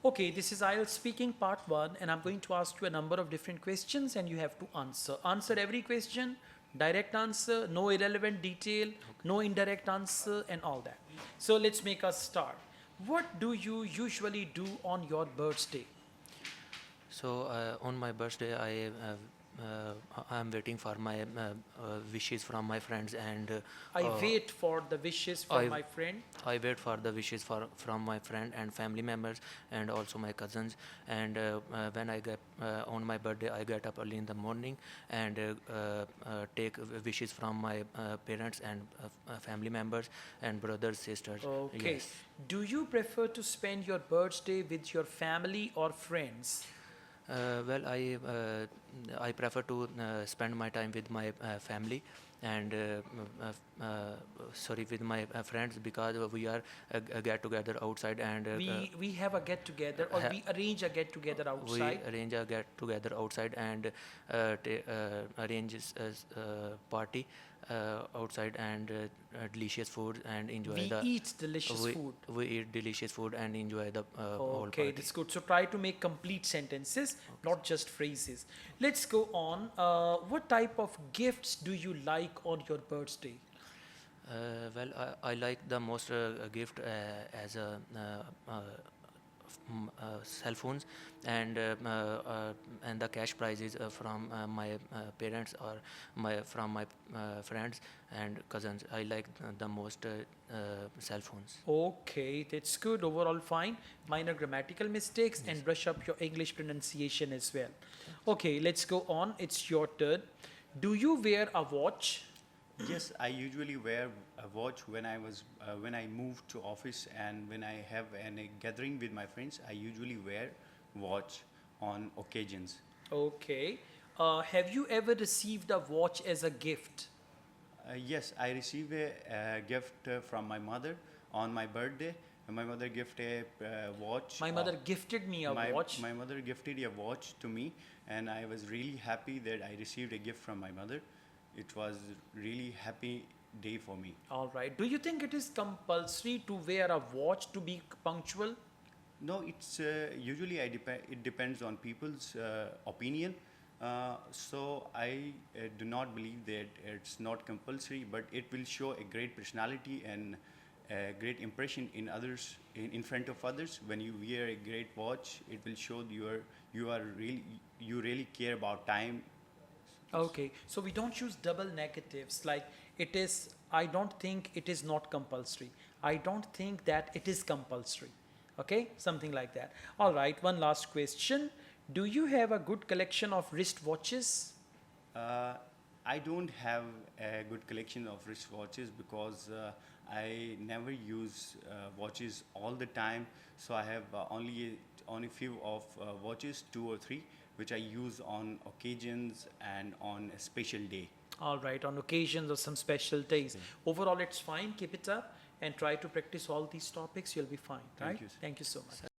Okay, this is IELTS speaking part 1, and I'm going to ask you a number of different questions and you have to answer. Answer every question, direct answer, no irrelevant detail, no indirect answer, and all that. So let's make us start. What do you usually do on your birthday? So on my birthday, I'm waiting for my wishes from my friends, and I uh, wait for the wishes from I my friend. I wait for the wishes from my friend and family members, and also my cousins. And when I get on my birthday, I get up early in the morning and take wishes from my parents and family members and brothers, sisters. Okay. Yes. Do you prefer to spend your birthday with your family or friends? Well, I prefer to spend my time with my family and sorry, with my friends, because we are get together outside, and We have a get together, or we arrange a get together we outside. arrange a get together outside, and arrange party outside, and delicious food, and enjoy We the eat delicious food. we eat delicious food and enjoy the whole Okay, party. that's good. So try to make complete sentences, not just phrases. Let's go on. What type of gifts do you like on your birthday? Well, I like the most gift as a cell phones, and the cash prizes from my parents, or from my friends and cousins. I like the most cell phones. Okay, that's good. Overall, fine. Minor grammatical mistakes and brush up your English pronunciation as well. Okay, let's go on. It's your turn. Do you wear a watch? Yes, I usually wear a watch when I move to office, and when I have a gathering with my friends. I usually wear watch on occasions. Okay. Have you ever received a watch as a gift? Yes, I received a gift from my mother on my birthday. My mother gifted a watch. My mother gifted me a watch. My mother gifted a watch to me, and I was really happy that I received a gift from my mother. It was really happy day for me. All right. Do you think it is compulsory to wear a watch to be punctual? No, it's usually it depends on people's opinion. So I do not believe that it's not compulsory, but it will show a great personality and a great impression in others, in front of others. When you wear a great watch, it will show you really care about time. Okay. So we don't use double negatives like it is, I don't think it is not compulsory. I don't think that it is compulsory. Okay. Something like that. All right. One last question. Do you have a good collection of wristwatches? Uh, I don't have a good collection of wristwatches because I never use watches all the time. So I have only few of watches, 2 or 3, which I use on occasions and on a special day. All right. On occasions or some special days. Overall, it's fine. Keep it up and try to practice all these topics. You'll be fine. Right? Thank you. Thank you so much.